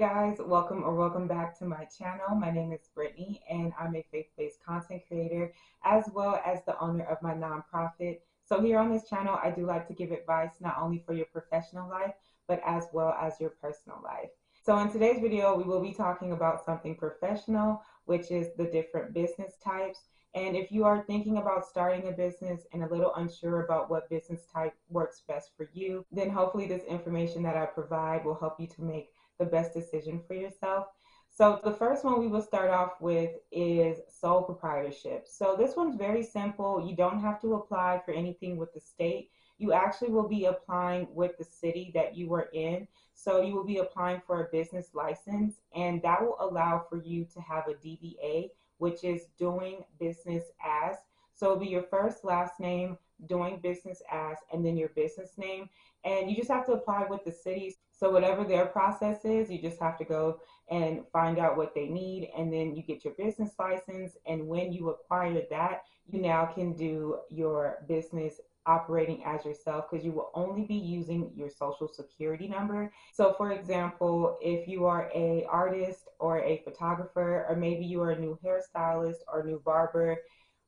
guys, welcome back to my channel. My name is Brittany and I'm a faith-based content creator as well as the owner of my nonprofit. So here on this channel, I do like to give advice not only for your professional life, but as well as your personal life. So in today's video, we will be talking about something professional, which is the different business types. And if you are thinking about starting a business and a little unsure about what business type works best for you, then hopefully this information that I provide will help you to make the best decision for yourself. So the first one we will start off with is sole proprietorship. So this one's very simple. You don't have to apply for anything with the state. You actually will be applying with the city that you are in. So you will be applying for a business license, and that will allow for you to have a DBA, which is doing business as. So it'll be your first last name, doing business as, and then your business name. And you just have to apply with the city. So whatever their process is, you just have to go and find out what they need, and then you get your business license. And when you acquire that, you now can do your business operating as yourself, because you will only be using your social security number. So for example, if you are a artist or a photographer, or maybe you are a new hairstylist or new barber,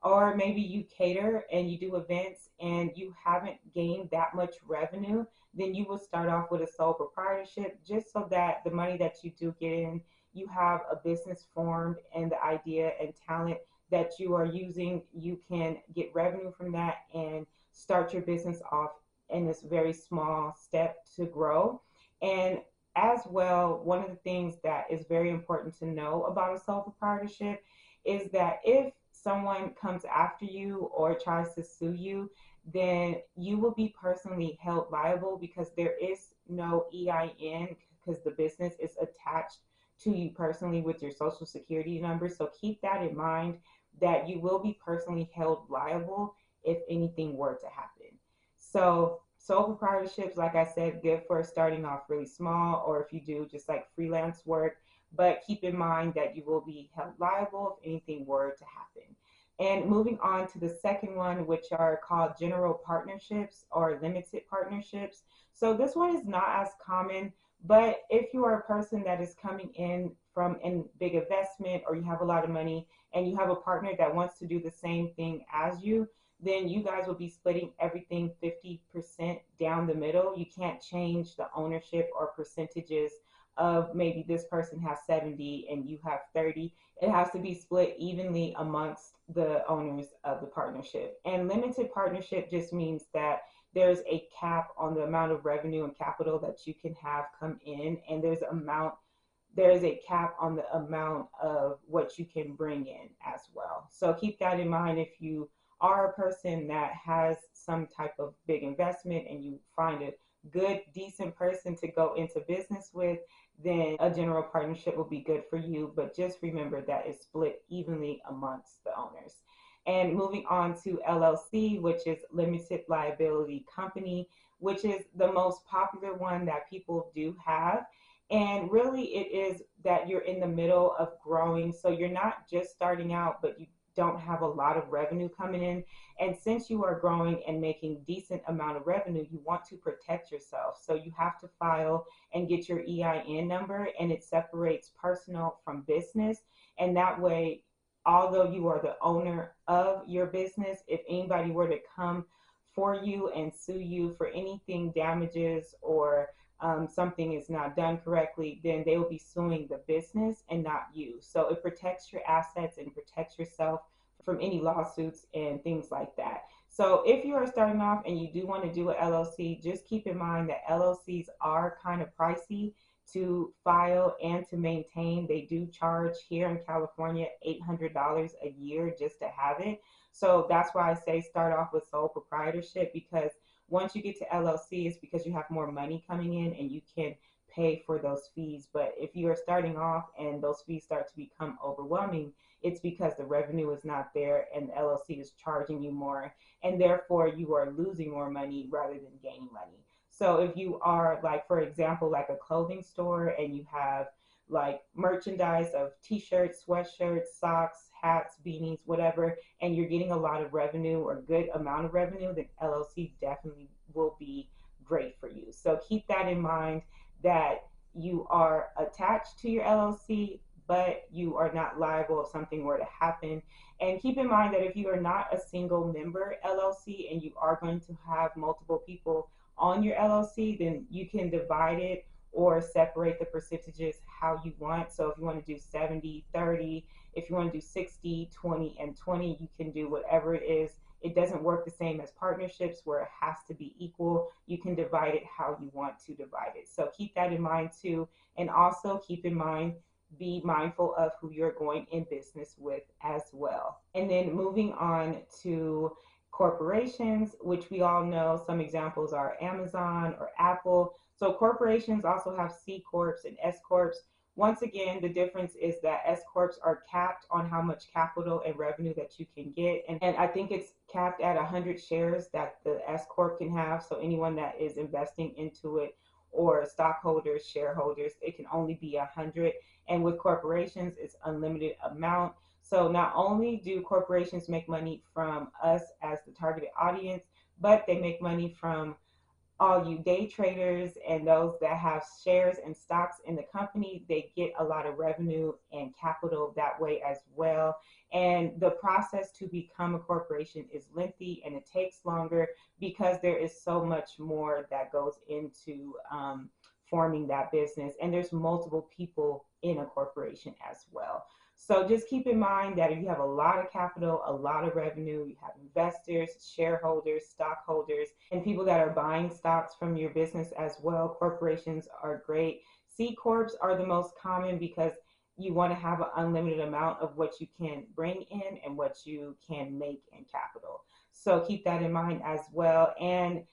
or maybe you cater and you do events and you haven't gained that much revenue, then you will start off with a sole proprietorship, just so that the money that you do get in, you have a business formed, and the idea and talent that you are using, you can get revenue from that and start your business off in this very small step to grow. And as well, one of the things that is very important to know about a sole proprietorship is that if someone comes after you or tries to sue you, then you will be personally held liable, because there is no EIN, because the business is attached to you personally with your social security number. So keep that in mind, that you will be personally held liable if anything were to happen. So sole proprietorships, like I said, good for starting off really small, or if you do just like freelance work, but keep in mind that you will be held liable if anything were to happen. And moving on to the second one, which are called general partnerships or limited partnerships. So this one is not as common, but if you are a person that is coming in from a big investment, or you have a lot of money and you have a partner that wants to do the same thing as you, then you guys will be splitting everything 50% down the middle. You can't change the ownership or percentages of maybe this person has 70 and you have 30. It has to be split evenly amongst the owners of the partnership. And limited partnership just means that there's a cap on the amount of revenue and capital that you can have come in, and there's a cap on the amount of what you can bring in as well. So keep that in mind. If you are a person that has some type of big investment and you find a good, decent person to go into business with, then a general partnership will be good for you. But just remember that it's split evenly amongst the owners. And moving on to LLC, which is limited liability company, which is the most popular one that people do have. And really it is that you're in the middle of growing. So you're not just starting out, but you don't have a lot of revenue coming in. And since you are growing and making decent amount of revenue, you want to protect yourself. So you have to file and get your EIN number, and it separates personal from business. And that way, although you are the owner of your business, if anybody were to come for you and sue you for anything damages, or something is not done correctly, then they will be suing the business and not you. So it protects your assets and protects yourself from any lawsuits and things like that. So if you are starting off and you do want to do an LLC, just keep in mind that LLCs are kind of pricey to file and to maintain. They do charge here in California $800 a year just to have it. So that's why I say start off with sole proprietorship, because once you get to LLC, it's because you have more money coming in and you can pay for those fees. But if you are starting off and those fees start to become overwhelming, it's because the revenue is not there and the LLC is charging you more, and therefore you are losing more money rather than gaining money. So if you are, like, for example, like a clothing store, and you have like merchandise of t-shirts, sweatshirts, socks, hats, beanies, whatever, and you're getting a lot of revenue or good amount of revenue, then LLC definitely will be great for you. So keep that in mind, that you are attached to your LLC, but you are not liable if something were to happen. And keep in mind that if you are not a single member LLC and you are going to have multiple people on your LLC, then you can divide it or separate the percentages how you want. So if you want to do 70-30, if you want to do 60-20 and 20, you can do whatever it is. It doesn't work the same as partnerships where it has to be equal. You can divide it how you want to divide it. So keep that in mind too. And also keep in mind, be mindful of who you're going in business with as well. And then moving on to corporations, which we all know some examples are Amazon or Apple. So corporations also have C Corps and S Corps. Once again, the difference is that S Corps are capped on how much capital and revenue that you can get. And I think it's capped at 100 shares that the S Corp can have. So anyone that is investing into it, or stockholders, shareholders, it can only be 100. And with corporations, it's unlimited amount. So not only do corporations make money from us as the targeted audience, but they make money from all you day traders and those that have shares and stocks in the company. They get a lot of revenue and capital that way as well. And the process to become a corporation is lengthy and it takes longer because there is so much more that goes into forming that business. And there's multiple people in a corporation as well. So just keep in mind that if you have a lot of capital, a lot of revenue, you have investors, shareholders, stockholders, and people that are buying stocks from your business as well, corporations are great. C Corps are the most common because you want to have an unlimited amount of what you can bring in and what you can make in capital. So keep that in mind as well. And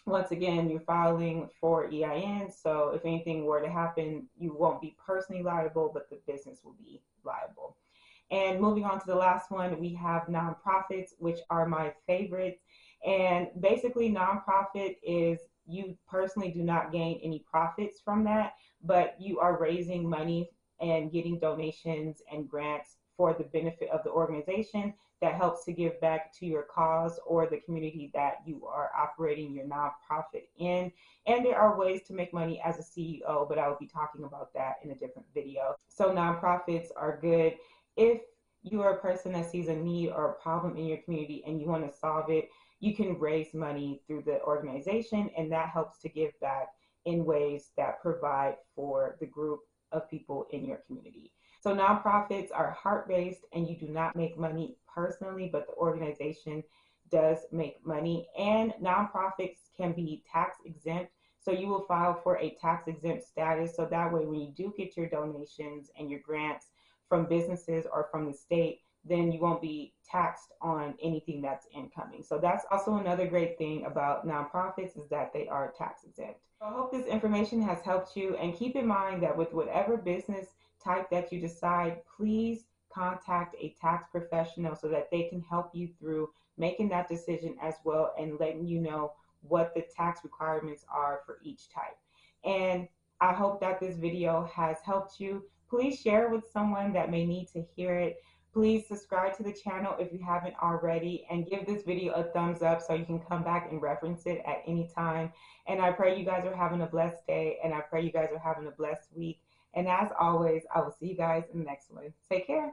once again, you're filing for EIN, so if anything were to happen, you won't be personally liable, but the business will be liable. And moving on to the last one, we have nonprofits, which are my favorites. And basically, nonprofit is you personally do not gain any profits from that, but you are raising money and getting donations and grants for the benefit of the organization that helps to give back to your cause or the community that you are operating your nonprofit in. And there are ways to make money as a CEO, but I will be talking about that in a different video. So nonprofits are good if you are a person that sees a need or a problem in your community and you want to solve it. You can raise money through the organization, and that helps to give back in ways that provide for the group of people in your community. So nonprofits are heart-based and you do not make money personally, but the organization does make money. And nonprofits can be tax exempt. So you will file for a tax exempt status. So that way, when you do get your donations and your grants from businesses or from the state, then you won't be taxed on anything that's incoming. So that's also another great thing about nonprofits is that they are tax exempt. So I hope this information has helped you, and keep in mind that with whatever business type that you decide, please contact a tax professional so that they can help you through making that decision as well and letting you know what the tax requirements are for each type. And I hope that this video has helped you. Please share with someone that may need to hear it. Please subscribe to the channel if you haven't already, and give this video a thumbs up so you can come back and reference it at any time. And I pray you guys are having a blessed day, and I pray you guys are having a blessed week. And as always, I will see you guys in the next one. Take care.